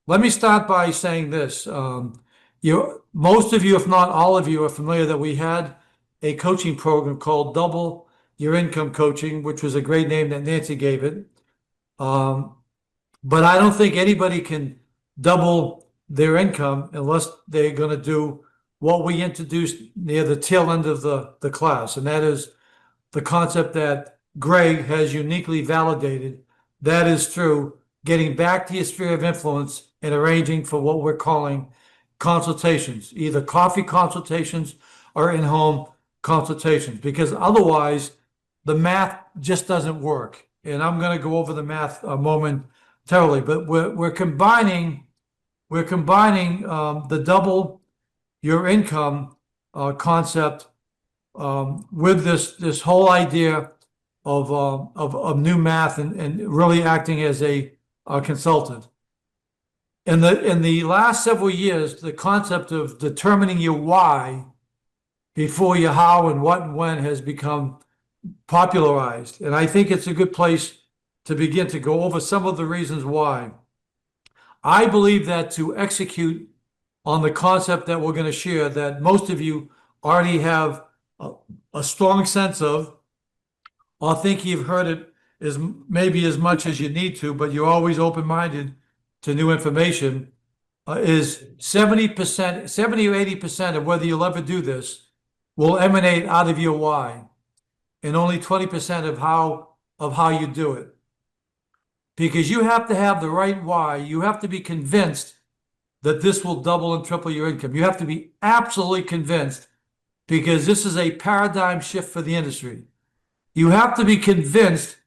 Let me start by saying this. Most of you, if not all of you, are familiar that we had a coaching program called Double Your Income Coaching, which was a great name that Nancy gave it. Um, but I don't think anybody can double their income unless they're going to do what we introduced near the tail end of the class, and that is the concept that Greg has uniquely validated. That is through getting back to your sphere of influence and arranging for what we're calling consultations, either coffee consultations or in-home consultations, because otherwise the math just doesn't work. And I'm going to go over the math momentarily, but we're combining the double your income concept with this whole idea of new math and really acting as a consultant. In the last several years, the concept of determining your why before your how and what and when has become popularized. And I think it's a good place to begin to go over some of the reasons why. I believe that to execute on the concept that we're going to share, that most of you already have a strong sense of, or think you've heard it as maybe as much as you need to, but you're always open-minded to new information, is 70%, 70 or 80% of whether you'll ever do this will emanate out of your why, and only 20% of how you do it. Because you have to have the right why. You have to be convinced that this will double and triple your income. You have to be absolutely convinced, because this is a paradigm shift for the industry. You have to be convinced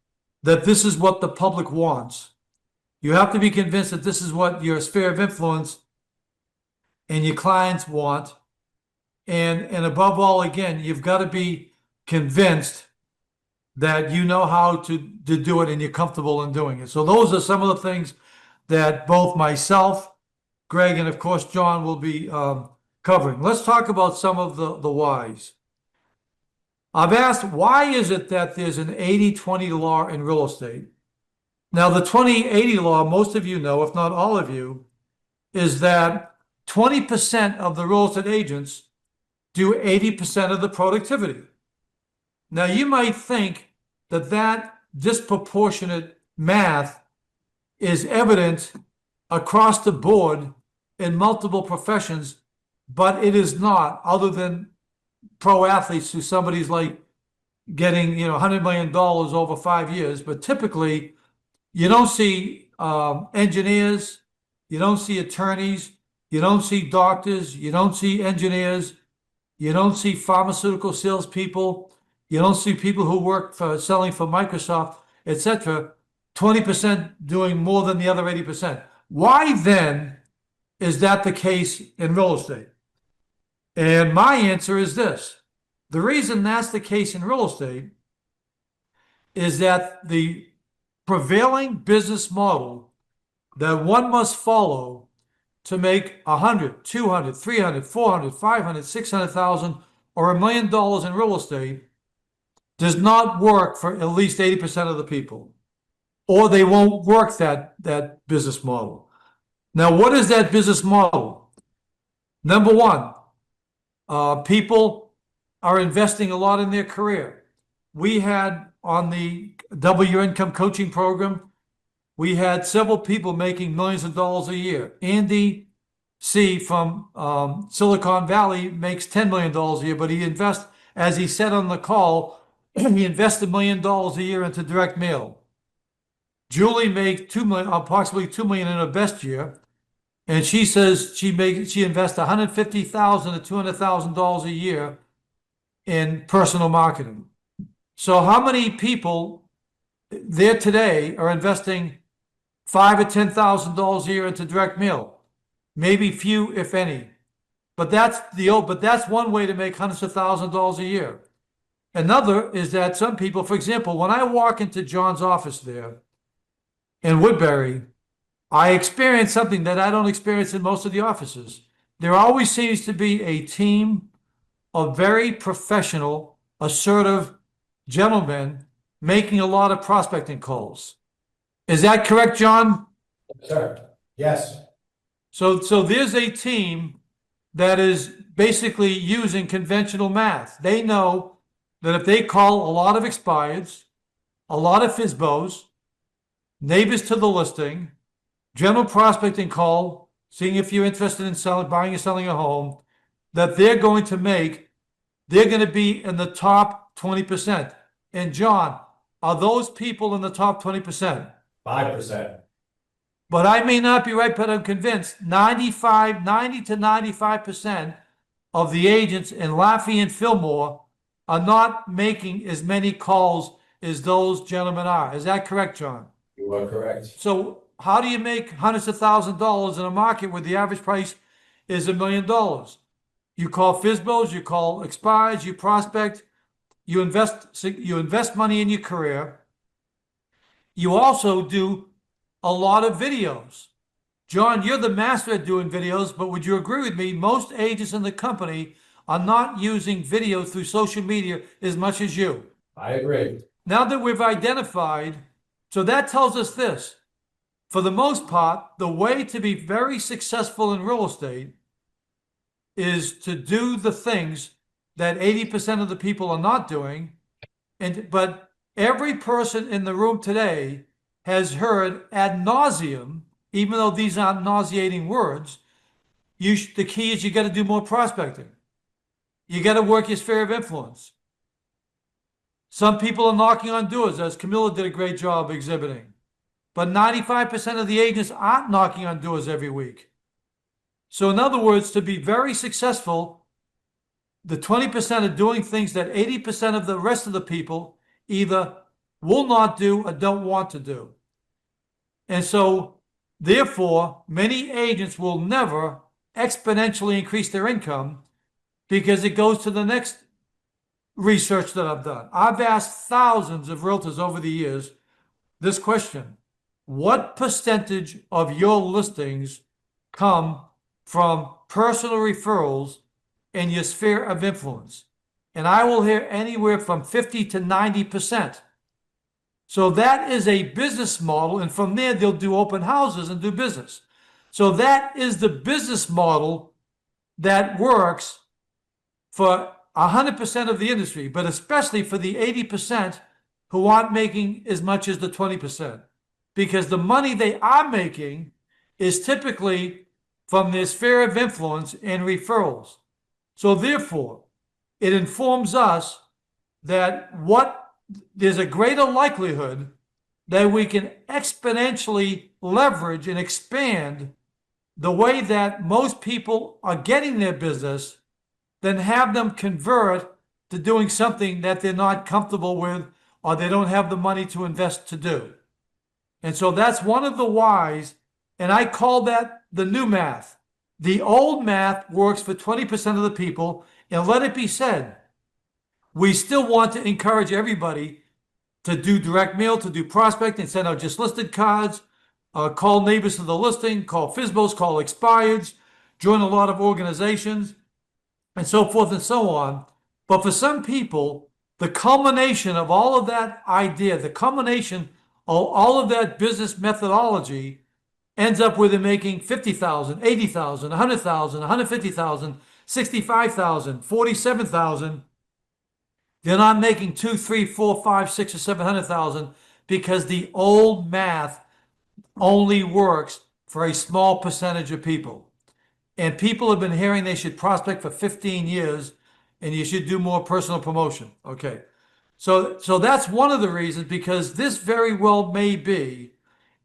that this is what the public wants. You have to be convinced that this is what your sphere of influence and your clients want. And above all, again, you've got to be convinced that you know how to do it and you're comfortable in doing it. So those are some of the things that both myself, Greg, and of course, John will be covering. Let's talk about some of the whys. I've asked, why is it that there's an 80-20 law in real estate? Now, the 20-80 law, most of you know, if not all of you, is that 20% of the real estate agents do 80% of the productivity. Now, you might think that that disproportionate math is evident across the board in multiple professions, but it is not, other than pro athletes who somebody's like getting, $100 million over 5 years. But typically, you don't see engineers, you don't see attorneys, you don't see doctors, you don't see engineers, you don't see pharmaceutical salespeople, you don't see people who work for selling for Microsoft, etc. 20% doing more than the other 80%. Why then is that the case in real estate? And my answer is this. The reason that's the case in real estate is that the prevailing business model that one must follow to make 100, 200, 300, 400, 500, 600,000 or $1 million in real estate does not work for at least 80% of the people, or they won't work that business model. Now, what is that business model? Number one, people are investing a lot in their career. We had on the Double Your Income coaching program, we had several people making millions of dollars a year. Andy C. from Silicon Valley makes $10 million a year, but he invests, as he said on the call, he invests $1 million a year into direct mail. Julie makes approximately $2 million in her best year, and she says she invests $150,000 to $200,000 a year in personal marketing. So how many people there today are investing $5,000 or $10,000 a year into direct mail? Maybe few, if any. But that's one way to make hundreds of thousands of dollars a year. Another is that some people, for example, when I walk into John's office there in Woodbury, I experience something that I don't experience in most of the offices. There always seems to be a team of very professional, assertive gentlemen making a lot of prospecting calls. Is that correct, John? Sir, yes. So there's a team that is basically using conventional math. They know that if they call a lot of expireds, a lot of FSBOs, neighbors to the listing, general prospecting call, seeing if you're interested in selling, buying or selling a home, that they're going to be in the top 20%. And John, are those people in the top 20%? 5%. But I may not be right, but I'm convinced 90 to 95% of the agents in Lafayette and Fillmore are not making as many calls as those gentlemen are. Is that correct, John? You are correct. So how do you make hundreds of thousands of dollars in a market where the average price is $1 million? You call FSBOs, you call expires, you prospect, you invest money in your career. You also do a lot of videos. John, you're the master at doing videos, but would you agree with me? Most agents in the company are not using video through social media as much as you. I agree. Now that we've identified, so that tells us this. For the most part, the way to be very successful in real estate is to do the things that 80% of the people are not doing. But every person in the room today has heard ad nauseum, even though these aren't nauseating words, the key is you got to do more prospecting. You got to work your sphere of influence. Some people are knocking on doors, as Camilla did a great job exhibiting. But 95% of the agents aren't knocking on doors every week. So in other words, to be very successful, the 20% are doing things that 80% of the rest of the people either will not do or don't want to do. And so, therefore, many agents will never exponentially increase their income because it goes to the next research that I've done. I've asked thousands of realtors over the years this question: what percentage of your listings come from personal referrals in your sphere of influence? And I will hear anywhere from 50 to 90%. So that is a business model, and from there they'll do open houses and do business. So that is the business model that works for 100% of the industry, but especially for the 80% who aren't making as much as the 20%. Because the money they are making is typically from their sphere of influence and referrals. So therefore, it informs us that there's a greater likelihood that we can exponentially leverage and expand the way that most people are getting their business than have them convert to doing something that they're not comfortable with or they don't have the money to invest to do. And so that's one of the whys, and I call that the new math. The old math works for 20% of the people, and let it be said, we still want to encourage everybody to do direct mail, to do prospecting, send out just listed cards, call neighbors to the listing, call FSBOs, call expireds, join a lot of organizations, and so forth and so on. But for some people, the culmination of all of that idea, the culmination of all of that business methodology ends up with them making 50,000, 80,000, 100,000, 150,000, 65,000, 47,000. They're not making 2, 3, 4, 5, 6, or 700,000 because the old math only works for a small percentage of people. And people have been hearing they should prospect for 15 years and you should do more personal promotion. Okay. So that's one of the reasons, because this very well may be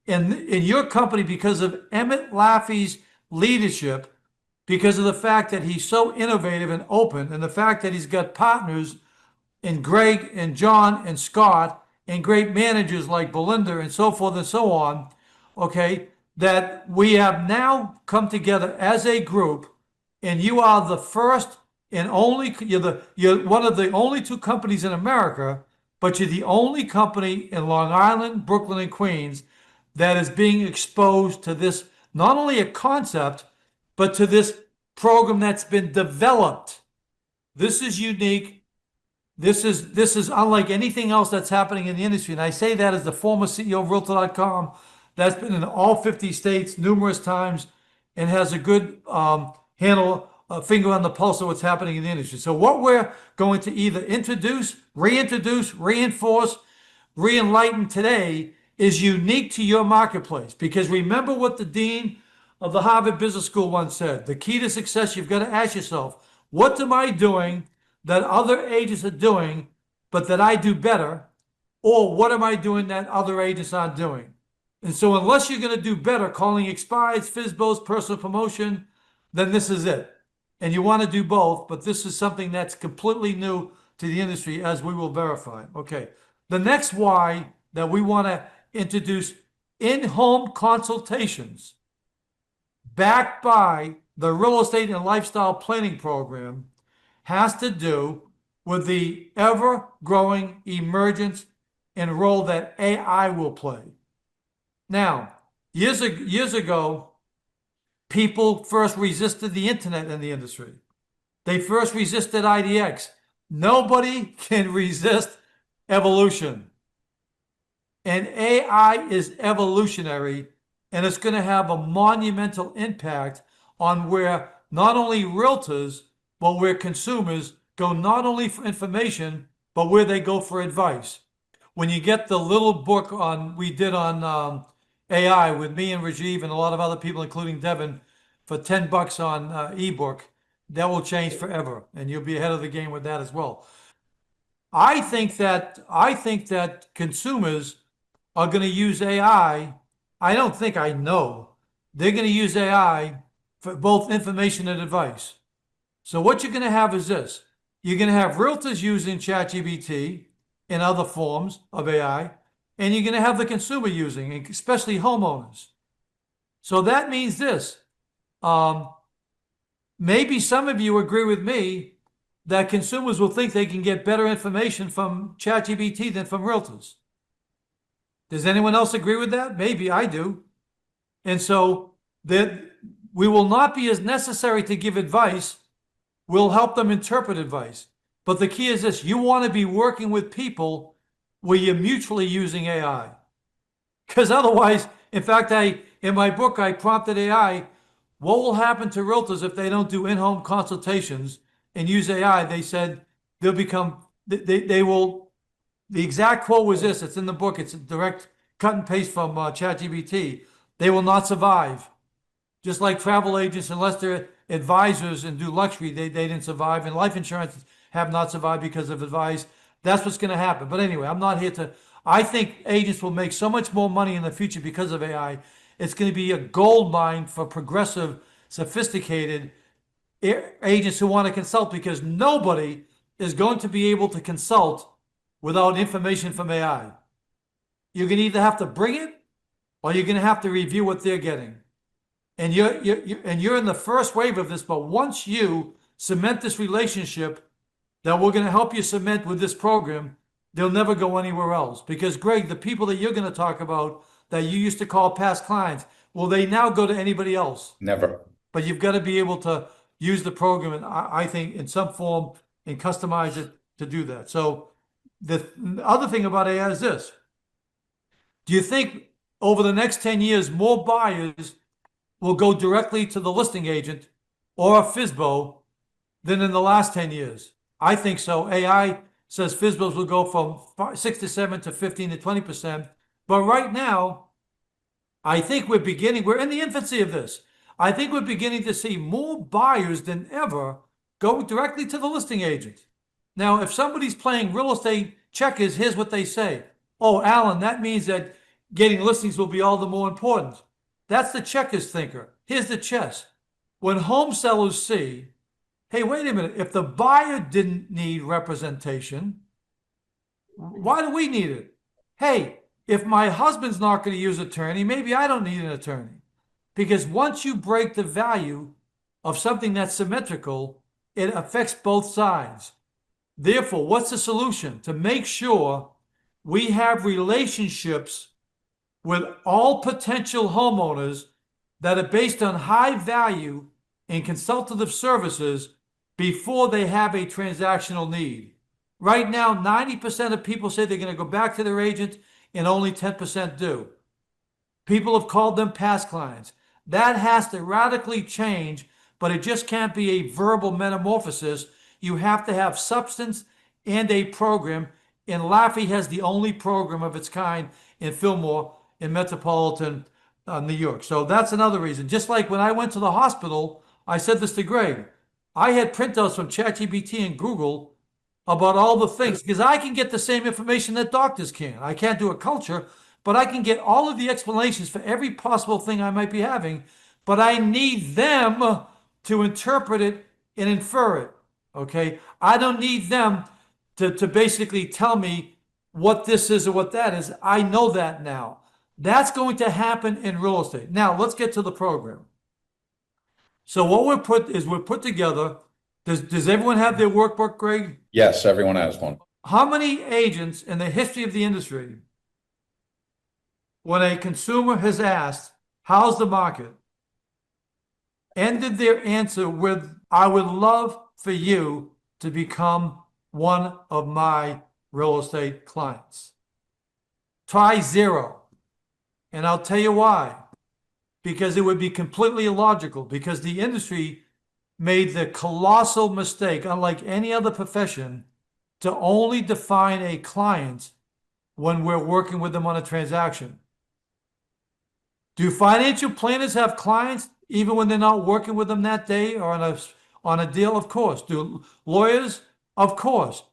in your company because of Emmett Laffey's leadership, because of the fact that he's so innovative and open, and the fact that he's got partners in Greg and John and Scott and great managers like Belinda and so forth and so on, okay, that we have now come together as a group, and you are the first and only, you're one of the only two companies in America, but you're the only company in Long Island, Brooklyn, and Queens that is being exposed to this, not only a concept, but to this program that's been developed. This is unique. This is unlike anything else that's happening in the industry. And I say that as the former CEO of Realtor.com that's been in all 50 states numerous times and has a good handle, finger on the pulse of what's happening in the industry. So what we're going to either introduce, reinforce, re-enlighten today is unique to your marketplace. Because remember what the dean of the Harvard Business School once said: the key to success, you've got to ask yourself, what am I doing that other agents are doing, but that I do better? Or what am I doing that other agents aren't doing? And so unless you're going to do better calling expires, FISBOs, personal promotion, then this is it. And you want to do both, but this is something that's completely new to the industry, as we will verify. Okay. The next why that we want to introduce in-home consultations backed by the real estate and lifestyle planning program has to do with the ever-growing emergence and role that AI will play. Now, years ago, people first resisted the internet in the industry. They first resisted IDX. Nobody can resist evolution. And AI is evolutionary, and it's going to have a monumental impact on where not only realtors, but where consumers go not only for information, but where they go for advice. When you get the little book we did on AI with me and Rajiv and a lot of other people, including Devin, for $10 on ebook, that will change forever, and you'll be ahead of the game with that as well. I think that consumers are going to use AI. I don't think, I know they're going to use AI for both information and advice. So what you're going to have is this: you're going to have realtors using ChatGPT and other forms of AI, and you're going to have the consumer using, especially homeowners. So that means this. Maybe some of you agree with me that consumers will think they can get better information from ChatGPT than from realtors. Does anyone else agree with that? Maybe I do. And so that we will not be as necessary to give advice. We'll help them interpret advice. But the key is this: you want to be working with people where you're mutually using AI. Because otherwise, in fact, in my book, I prompted AI, what will happen to realtors if they don't do in-home consultations and use AI? They said they'll become, they will, the exact quote was this, it's in the book, it's a direct cut and paste from ChatGPT. They will not survive. Just like travel agents, unless they're advisors and do luxury, they didn't survive. And life insurance have not survived because of advice. That's what's going to happen. But anyway, I'm not here to, I think agents will make so much more money in the future because of AI. It's going to be a gold mine for progressive, sophisticated agents who want to consult, because nobody is going to be able to consult without information from AI. You're going to either have to bring it, or you're going to have to review what they're getting. And you're in the first wave of this, but once you cement this relationship that we're going to help you cement with this program, they'll never go anywhere else. Because Greg, the people that you're going to talk about that you used to call past clients, will they now go to anybody else? Never. But you've got to be able to use the program, and I think in some form, and customize it to do that. So the other thing about AI is this: do you think over the next 10 years, more buyers will go directly to the listing agent or a FISBO than in the last 10 years? I think so. AI says FISBOs will go from 6 to 7 to 15 to 20%. But right now, I think we're in the infancy of this. I think we're beginning to see more buyers than ever go directly to the listing agent. Now, if somebody's playing real estate checkers, here's what they say: oh, Allan, that means that getting listings will be all the more important. That's the checkers thinker. Here's the chess. When home sellers see, hey, wait a minute, if the buyer didn't need representation, why do we need it? Hey, if my husband's not going to use an attorney, maybe I don't need an attorney. Because once you break the value of something that's symmetrical, it affects both sides. Therefore, what's the solution? To make sure we have relationships with all potential homeowners that are based on high value and consultative services before they have a transactional need. Right now, 90% of people say they're going to go back to their agent, and only 10% do. People have called them past clients. That has to radically change, but it just can't be a verbal metamorphosis. You have to have substance and a program. And Laffey has the only program of its kind in Fillmore in metropolitan New York. So that's another reason. Just like when I went to the hospital, I said this to Greg. I had printouts from ChatGPT and Google about all the things because I can get the same information that doctors can. I can't do a culture, but I can get all of the explanations for every possible thing I might be having, but I need them to interpret it and infer it. Okay? I don't need them to basically tell me what this is or what that is. I know that now. That's going to happen in real estate. Now, let's get to the program. So what we're put together. Does everyone have their workbook, Greg? Yes, everyone has one. How many agents in the history of the industry, when a consumer has asked, how's the market, ended their answer with, I would love for you to become one of my real estate clients? Try zero. And I'll tell you why. Because it would be completely illogical, because the industry made the colossal mistake, unlike any other profession, to only define a client when we're working with them on a transaction. Do financial planners have clients even when they're not working with them that day or on a deal? Of course. Do lawyers? Of course.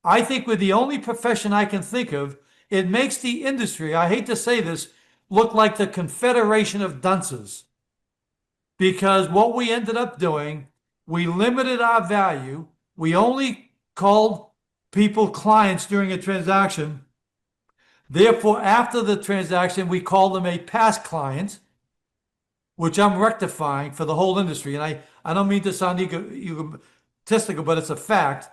I think we're the only profession I can think of. It makes the industry, I hate to say this, look like the Confederation of Dunces. Because what we ended up doing, we limited our value. We only called people clients during a transaction. Therefore, after the transaction, we call them a past client, which I'm rectifying for the whole industry. And I don't mean to sound egotistical, but it's a fact.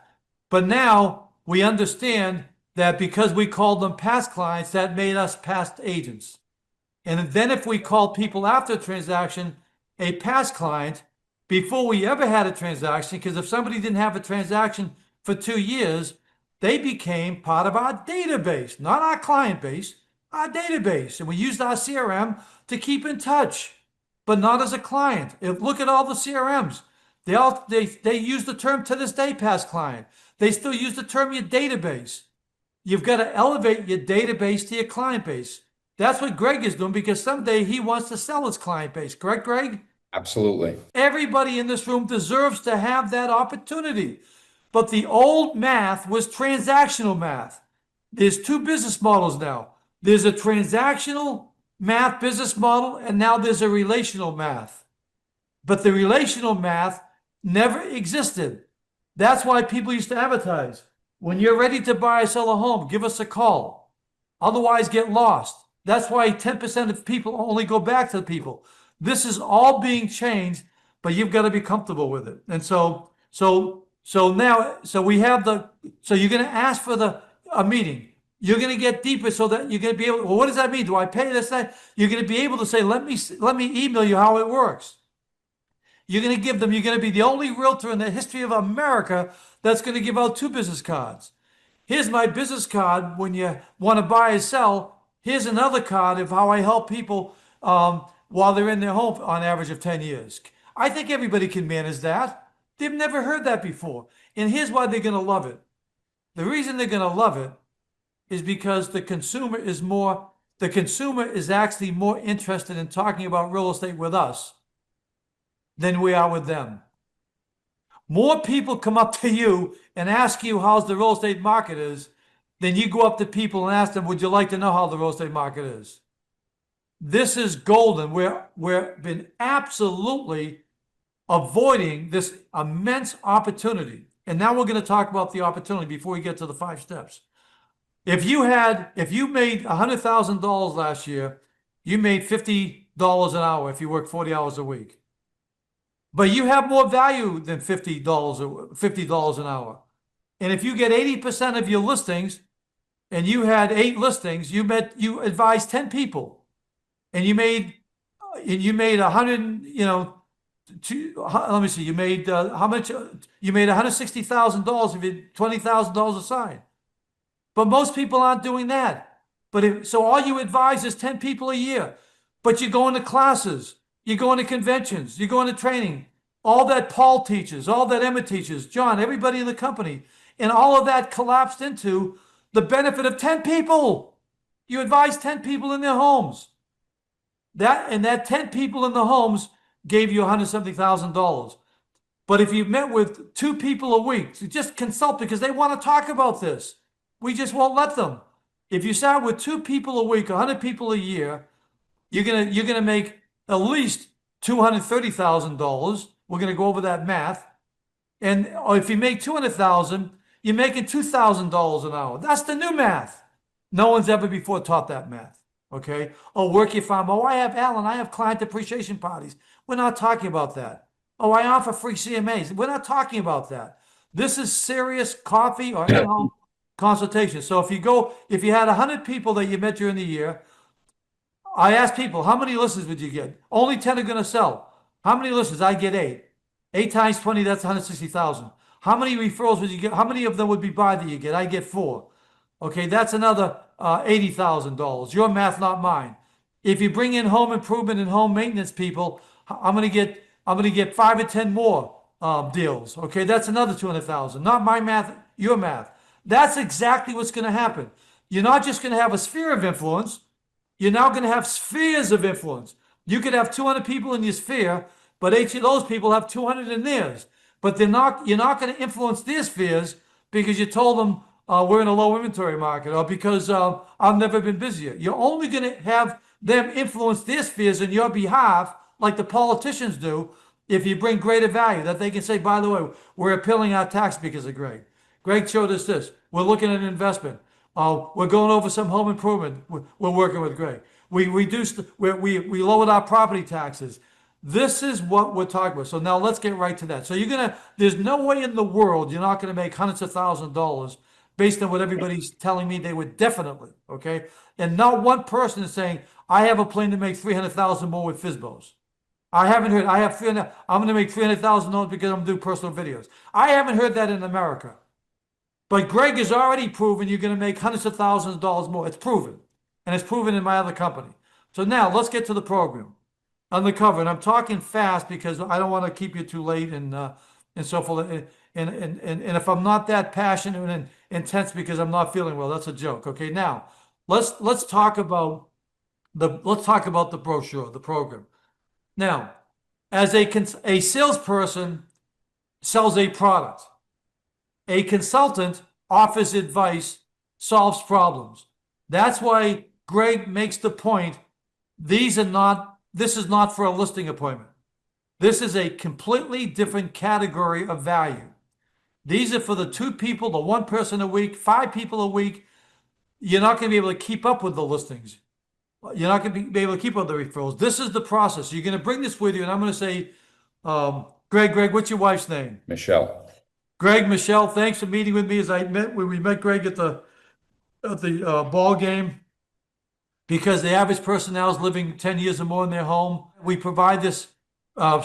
But now we understand that because we called them past clients, that made us past agents. And then if we call people after a transaction a past client, before we ever had a transaction, because if somebody didn't have a transaction for 2 years, they became part of our database, not our client base, our database. And we used our CRM to keep in touch, but not as a client. Look at all the CRMs. They use the term to this day, past client. They still use the term your database. You've got to elevate your database to your client base. That's what Greg is doing, because someday he wants to sell his client base. Correct, Greg? Absolutely. Everybody in this room deserves to have that opportunity. But the old math was transactional math. There's two business models now. There's a transactional math business model, and now there's a relational math. But the relational math never existed. That's why people used to advertise. When you're ready to buy or sell a home, give us a call. Otherwise, get lost. That's why 10% of people only go back to the people. This is all being changed, but you've got to be comfortable with it. And so we have so you're going to ask for a meeting. You're going to get deeper so that you're going to be able, well, what does that mean? Do I pay this? That? You're going to be able to say, let me email you how it works. You're going to be the only realtor in the history of America that's going to give out 2 business cards. Here's my business card when you want to buy or sell. Here's another card of how I help people while they're in their home on average of 10 years. I think everybody can manage that. They've never heard that before. And here's why they're going to love it. The reason they're going to love it is because the consumer is actually more interested in talking about real estate with us than we are with them. More people come up to you and ask you how's the real estate market is than you go up to people and ask them, would you like to know how the real estate market is? This is golden. We've been absolutely avoiding this immense opportunity. And now we're going to talk about the opportunity before we get to the 5 steps. If you made $100,000 last year, you made $50 an hour if you work 40 hours a week. But you have more value than $50 an hour. And if you get 80% of your listings and you had 8 listings, you advised 10 people and you made 100, let me see, you made how much? You made $160,000 if you $20,000 aside. But most people aren't doing that. So all you advise is 10 people a year. But you're going to classes. You're going to conventions. You're going to training. All that Paul teaches, all that Emma teaches, John, everybody in the company. And all of that collapsed into the benefit of 10 people. You advise 10 people in their homes. That 10 people in the homes gave you $170,000. But if you met with 2 people a week to just consult because they want to talk about this, we just won't let them. If you start with 2 people a week, 100 people a year, you're gonna make at least $230,000. We're gonna go over that math. And or if you make 200,000, you're making $2,000 an hour. That's the new math. No one's ever before taught that math. Okay. Oh, work your farm. Oh, I have client appreciation parties. We're not talking about that. Oh, I offer free CMAs. We're not talking about that. This is serious coffee or in-home consultation. So if you had 100 people that you met during the year, I asked people, how many listens would you get? Only 10 are going to sell. How many listens? I get 8. 8 times 20, that's 160,000. How many referrals would you get? How many of them would be buy that you get? I get 4. Okay, that's another $80,000. Your math, not mine. If you bring in home improvement and home maintenance people, I'm gonna get 5 or 10 more deals. Okay, that's another 200,000. Not my math, your math. That's exactly what's going to happen. You're not just going to have a sphere of influence. You're now going to have spheres of influence. You could have 200 people in your sphere, but each of those people have 200 in theirs. But you're not going to influence their spheres because you told them we're in a low inventory market or because I've never been busier. You're only going to have them influence their spheres on your behalf, like the politicians do, if you bring greater value, that they can say, by the way, we're appealing our tax because of Greg. Greg showed us this. We're looking at an investment. We're going over some home improvement. We're working with Greg. We we lowered our property taxes. This is what we're talking about. So now let's get right to that. So there's no way in the world you're not gonna make hundreds of thousands of dollars based on what everybody's telling me they would definitely, okay? And not one person is saying, I have a plan to make 300,000 more with FISBOs. I haven't heard, I'm gonna make $300,000 because I'm doing personal videos. I haven't heard that in America. But Greg has already proven you're going to make hundreds of thousands of dollars more. It's proven. And it's proven in my other company. So now let's get to the program. On the cover, and I'm talking fast because I don't want to keep you too late and so forth. And if I'm not that passionate and intense because I'm not feeling well, that's a joke. Okay, now let's talk about the brochure, the program. Now, as a salesperson sells a product. A consultant offers advice, solves problems. That's why Greg makes the point, this is not for a listing appointment. This is a completely different category of value. These are for the 2 people, the 1 person a week, 5 people a week. You're not going to be able to keep up with the listings. You're not going to be able to keep up with the referrals. This is the process. You're going to bring this with you, and I'm going to say, Greg, what's your wife's name? Michelle. Greg, Michelle, thanks for meeting with me when we met Greg at the ball game. Because the average person now is living 10 years or more in their home. We provide this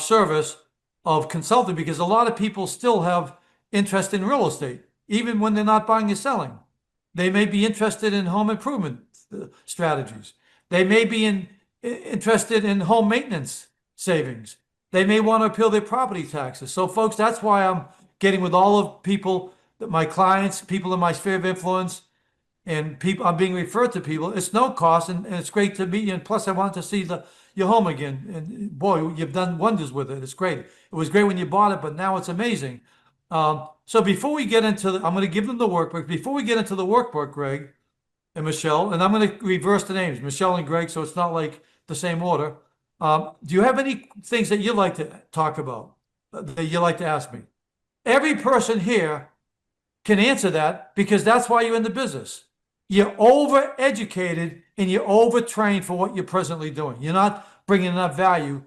service of consulting because a lot of people still have interest in real estate, even when they're not buying or selling. They may be interested in home improvement strategies. They may be interested in home maintenance savings. They may want to appeal their property taxes. So folks, that's why I'm getting with all of people, my clients, people in my sphere of influence, and people, I'm being referred to people. It's no cost, and it's great to meet you. And plus, I want to see your home again. And boy, you've done wonders with it. It's great. It was great when you bought it, but now it's amazing. So before we get into I'm going to give them the workbook. Before we get into the workbook, Greg and Michelle, and I'm going to reverse the names, Michelle and Greg, so it's not like the same order. Do you have any things that you'd like to talk about, that you'd like to ask me? Every person here can answer that because that's why you're in the business. You're overeducated and you're overtrained for what you're presently doing. You're not bringing enough value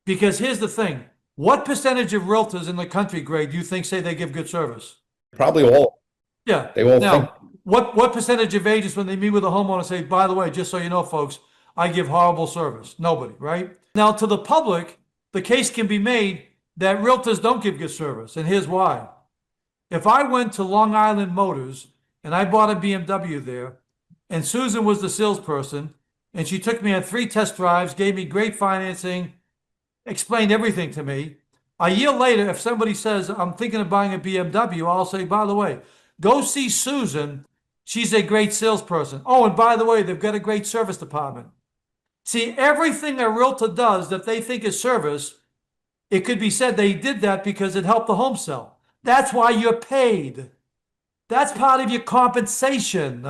because here's the thing. What percentage of realtors in the country, Greg, do you think say they give good service? Probably all. Yeah. They all Now, think. what percentage of agents, when they meet with a homeowner, say, by the way, just so you know, folks, I give horrible service? Nobody, right? Now, to the public, the case can be made that realtors don't give good service, and here's why. If I went to Long Island Motors and I bought a BMW there, and Susan was the salesperson, and she took me on 3 test drives, gave me great financing, explained everything to me. A year later, if somebody says, I'm thinking of buying a BMW, I'll say, by the way, go see Susan. She's a great salesperson. Oh, and by the way, they've got a great service department. See, everything a realtor does that they think is service, it could be said they did that because it helped the home sell. That's why you're paid. That's part of your compensation.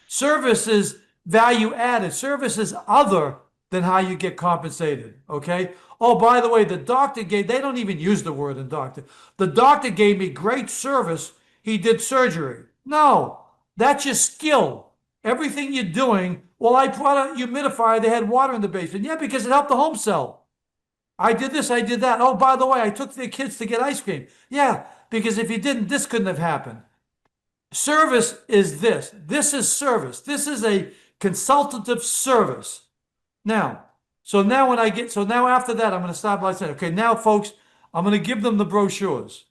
Service is value added. Service is other than how you get compensated. Okay. Oh, by the way, the doctor gave, they don't even use the word in doctor. The doctor gave me great service. He did surgery. No, that's your skill. Everything you're doing. Well, I brought a humidifier. They had water in the basement. Yeah, because it helped the home sell. I did this, I did that. Oh, by the way, I took the kids to get ice cream. Yeah, because if you didn't, this couldn't have happened. Service is this. This is service. This is a consultative service. Now, so now after that, I'm going to stop by saying, okay, now folks, I'm going to give them the brochures.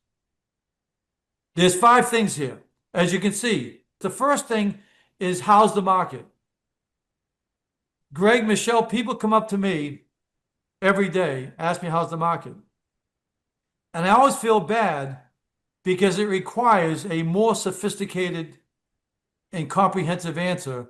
There's 5 things here. As you can see, the first thing is how's the market? Greg, Michelle, people come up to me every day, ask me how's the market. And I always feel bad because it requires a more sophisticated and comprehensive answer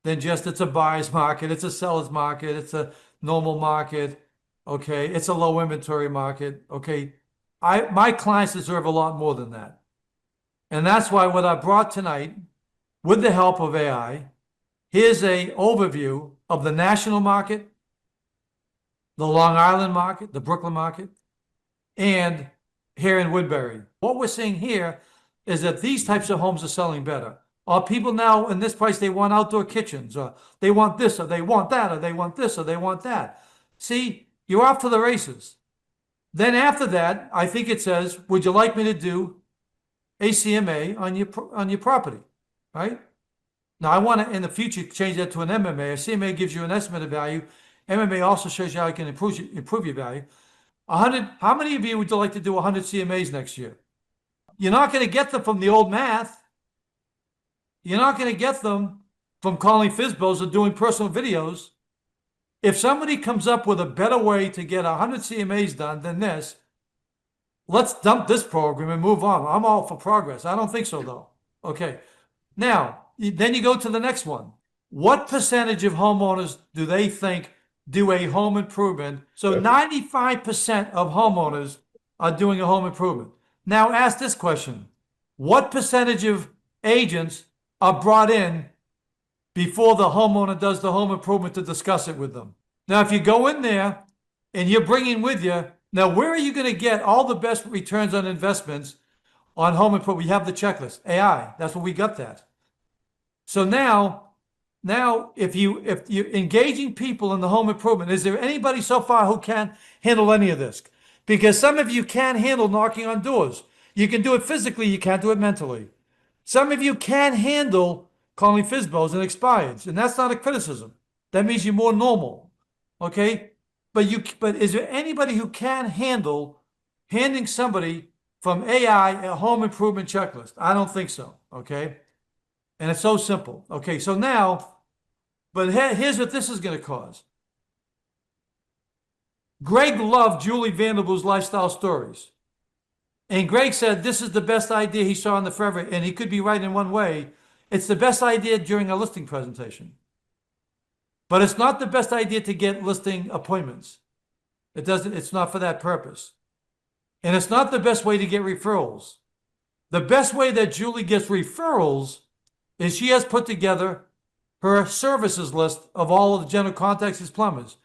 than just it's a buyer's market, it's a seller's market, it's a normal market, okay, it's a low inventory market, okay. My clients deserve a lot more than that. And that's why what I brought tonight, with the help of AI, here's an overview of the national market, the Long Island market, the Brooklyn market, and here in Woodbury. What we're seeing here is that these types of homes are selling better. Are people now in this price, they want outdoor kitchens, or they want this, or they want that, or they want this, or they want that. See, you're off to the races. Then after that, I think it says, would you like me to do a CMA on your property, right? Now, I want to, in the future, change that to an MMA. A CMA gives you an estimate of value. MMA also shows you how you can improve your value. 100. How many of you would you like to do 100 CMAs next year? You're not going to get them from the old math. You're not going to get them from calling FISBOs or doing personal videos. If somebody comes up with a better way to get 100 CMAs done than this, let's dump this program and move on. I'm all for progress. I don't think so, though. Okay. Now, then you go to the next one. What percentage of homeowners do they think do a home improvement? So 95% of homeowners are doing a home improvement. Now ask this question. What percentage of agents are brought in before the homeowner does the home improvement to discuss it with them? Now, if you go in there and you're bringing with you, now where are you going to get all the best returns on investments on home improvement? We have the checklist, AI. That's what we got that. So now if you're engaging people in the home improvement, is there anybody so far who can handle any of this? Because some of you can't handle knocking on doors. You can do it physically, you can't do it mentally. Some of you can handle calling FISBOs and expireds, and that's not a criticism. That means you're more normal, okay? But is there anybody who can handle handing somebody from AI a home improvement checklist? I don't think so, okay? And it's so simple. Okay, so now, but here's what this is going to cause. Greg loved Julie Vanderpool's lifestyle stories. And Greg said this is the best idea he saw in the forever, and he could be right in one way. It's the best idea during a listing presentation. But it's not the best idea to get listing appointments. It's not for that purpose. And it's not the best way to get referrals. The best way that Julie gets referrals is she has put together her services list of all of the general contractors, plumbers.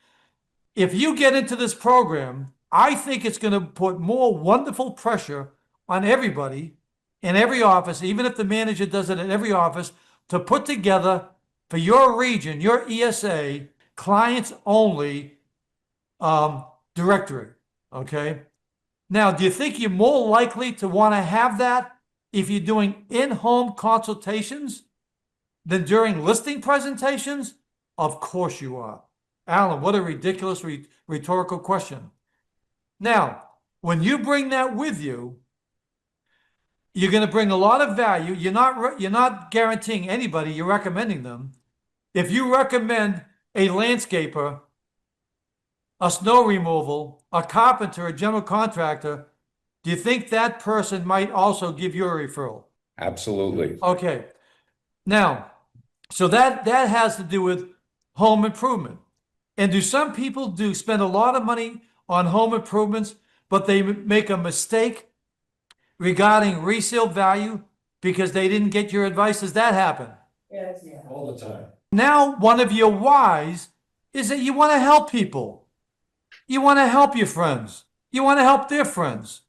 If you get into this program, I think it's going to put more wonderful pressure on everybody in every office, even if the manager does it in every office, to put together for your region, your ESA, clients only directory. Okay. Now, do you think you're more likely to want to have that if you're doing in-home consultations than during listing presentations? Of course you are. Alan, what a ridiculous rhetorical question. Now, when you bring that with you, you're going to bring a lot of value. You're not guaranteeing anybody, you're recommending them. If you recommend a landscaper a snow removal, a carpenter, a general contractor, do you think that person might also give you a referral? Absolutely. Okay. Now, so that has to do with home improvement. And do some people do spend a lot of money on home improvements, but they make a mistake regarding resale value because they didn't get your advice? Does that happen? Yes, yeah. All the time. Now, one of your whys is that you want to help people. You want to help your friends. You want to help their friends.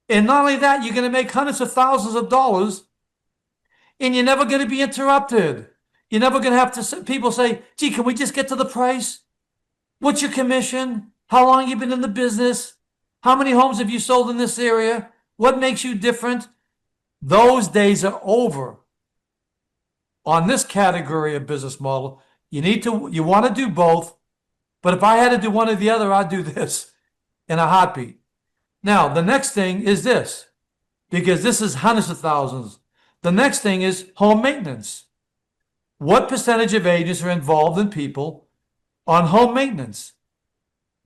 And not only that, you're going to make hundreds of thousands of dollars and you're never going to be interrupted. You're never going to have to, people say, gee, can we just get to the price? What's your commission? How long you been in the business? How many homes have you sold in this area? What makes you different? Those days are over. On this category of business model, you want to do both, but if I had to do one or the other, I'd do this in a heartbeat. Now, the next thing is this, because this is hundreds of thousands. The next thing is home maintenance. What percentage of agents are involved in people on home maintenance?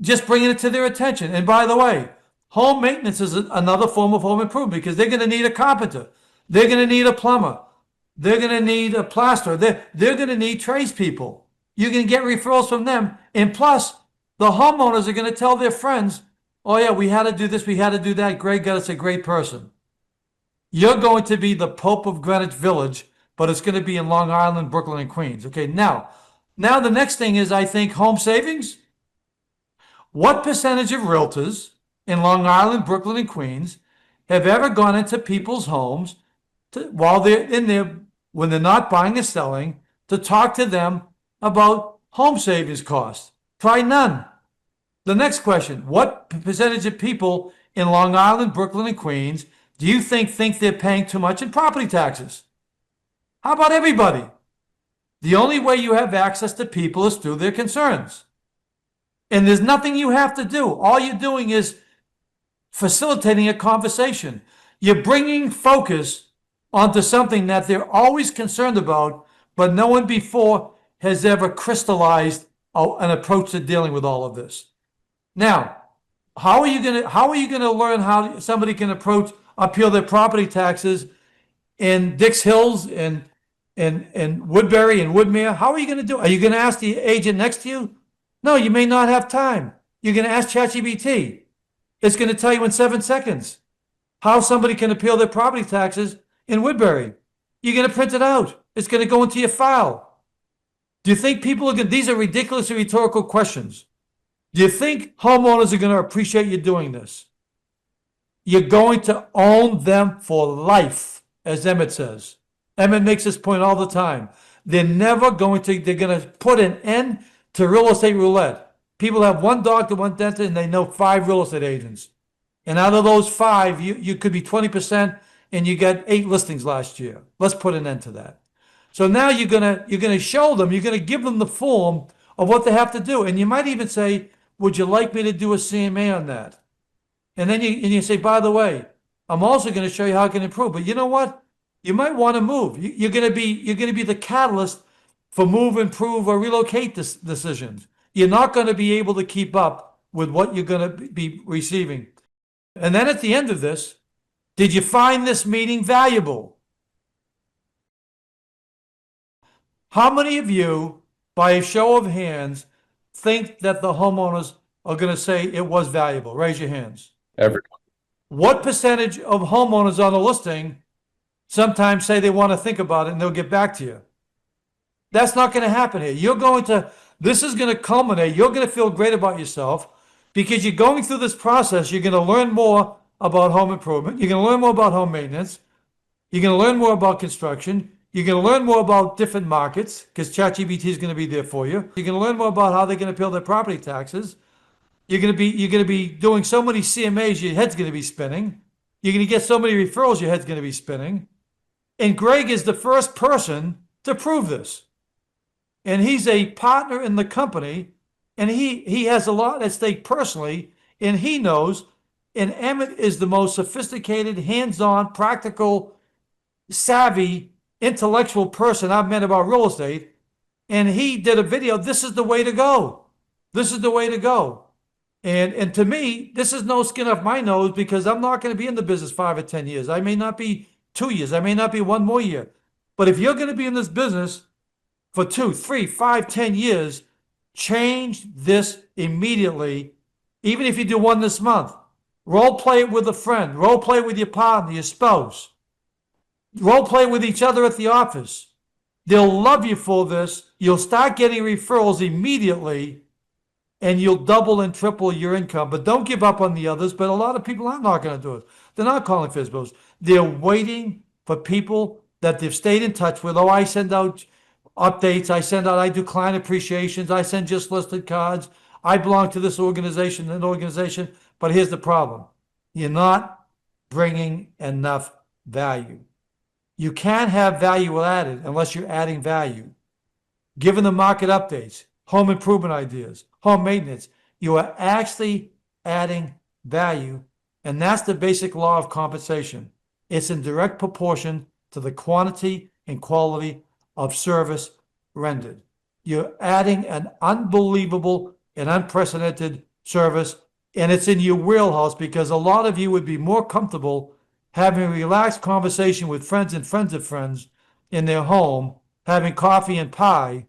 Just bringing it to their attention. And by the way, home maintenance is another form of home improvement because they're going to need a carpenter. They're going to need a plumber. They're going to need a plasterer. They're going to need tradespeople. You can get referrals from them. And plus, the homeowners are going to tell their friends, oh yeah, we had to do this, we had to do that. Greg got us a great person. You're going to be the Pope of Greenwich Village, but it's going to be in Long Island, Brooklyn, and Queens. Okay, now the next thing is, I think, home savings. What percentage of realtors in Long Island, Brooklyn, and Queens have ever gone into people's homes while they're in there, when they're not buying or selling, to talk to them about home savings costs? Try none. The next question, what percentage of people in Long Island, Brooklyn, and Queens do you think they're paying too much in property taxes? How about everybody? The only way you have access to people is through their concerns. And there's nothing you have to do. All you're doing is facilitating a conversation. You're bringing focus onto something that they're always concerned about, but no one before has ever crystallized an approach to dealing with all of this. Now, how are you gonna learn how somebody can appeal their property taxes in Dix Hills and Woodbury and Woodmere? How are you gonna do it? Are you gonna ask the agent next to you? No, you may not have time. You're gonna ask ChatGPT. It's gonna tell you in 7 seconds how somebody can appeal their property taxes in Woodbury. You're gonna print it out. It's gonna go into your file. Do you think people are gonna, these are ridiculous rhetorical questions. Do you think homeowners are going to appreciate you doing this? You're going to own them for life, as Emmett says. Emmett makes this point all the time. They're going to put an end to real estate roulette. People have one doctor, one dentist, and they know 5 real estate agents. And out of those 5, you could be 20% and you got 8 listings last year. Let's put an end to that. So now you're gonna show them, you're gonna give them the form of what they have to do. And you might even say, would you like me to do a CMA on that? And then you say, by the way, I'm also going to show you how I can improve. But you know what? You might want to move. You're going to be the catalyst for move, improve, or relocate decisions. You're not going to be able to keep up with what you're going to be receiving. And then at the end of this, did you find this meeting valuable? How many of you, by a show of hands, think that the homeowners are going to say it was valuable? Raise your hands. Everyone. What percentage of homeowners on a listing sometimes say they want to think about it and they'll get back to you? That's not going to happen here. This is going to culminate. You're going to feel great about yourself because you're going through this process. You're going to learn more about home improvement. You're going to learn more about home maintenance. You're going to learn more about construction. You're going to learn more about different markets because ChatGPT is going to be there for you. You're going to learn more about how they're going to appeal their property taxes. You're going to be doing so many CMAs, your head's going to be spinning. You're going to get so many referrals, your head's going to be spinning. And Greg is the first person to prove this. And he's a partner in the company, and he has a lot at stake personally, and he knows. And Emmett is the most sophisticated, hands-on, practical, savvy, intellectual person I've met about real estate, and he did a video. This is the way to go. This is the way to go. And to me, this is no skin off my nose because I'm not going to be in the business 5 or 10 years. I may not be 2 years. I may not be one more year. But if you're going to be in this business for 2, 3, 5, 10 years, change this immediately. Even if you do one this month, role play it with a friend, role play with your partner, your spouse, role play with each other at the office. They'll love you for this. You'll start getting referrals immediately, and you'll double and triple your income. But don't give up on the others. But a lot of people are not going to do it. They're not calling FISBOs. They're waiting for people that they've stayed in touch with. Oh, I send out updates. I do client appreciations. I send just listed cards. I belong to this organization and organization. But here's the problem. You're not bringing enough value. You can't have value added unless you're adding value. Given the market updates, home improvement ideas, home maintenance, you are actually adding value. And that's the basic law of compensation. It's in direct proportion to the quantity and quality of service rendered. You're adding an unbelievable and unprecedented service, and it's in your wheelhouse because a lot of you would be more comfortable having a relaxed conversation with friends and friends of friends in their home, having coffee and pie,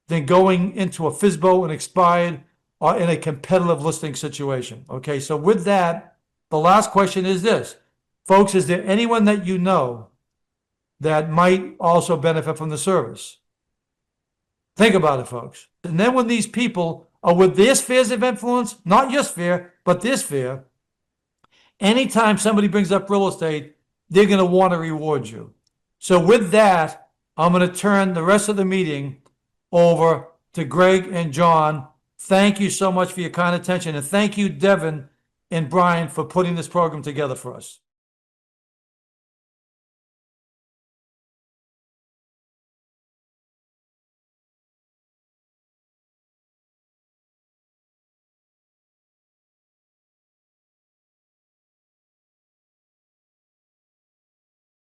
than going into a FISBO and expired or in a competitive listing situation. Okay, so with that, the last question is this. Folks, is there anyone that you know that might also benefit from the service? Think about it, folks. And then when these people are with their spheres of influence, not your sphere, but their sphere, anytime somebody brings up real estate, they're going to want to reward you. So with that, I'm going to turn the rest of the meeting over to Greg and John. Thank you so much for your kind attention. And thank you, Devin and Brian, for putting this program together for us.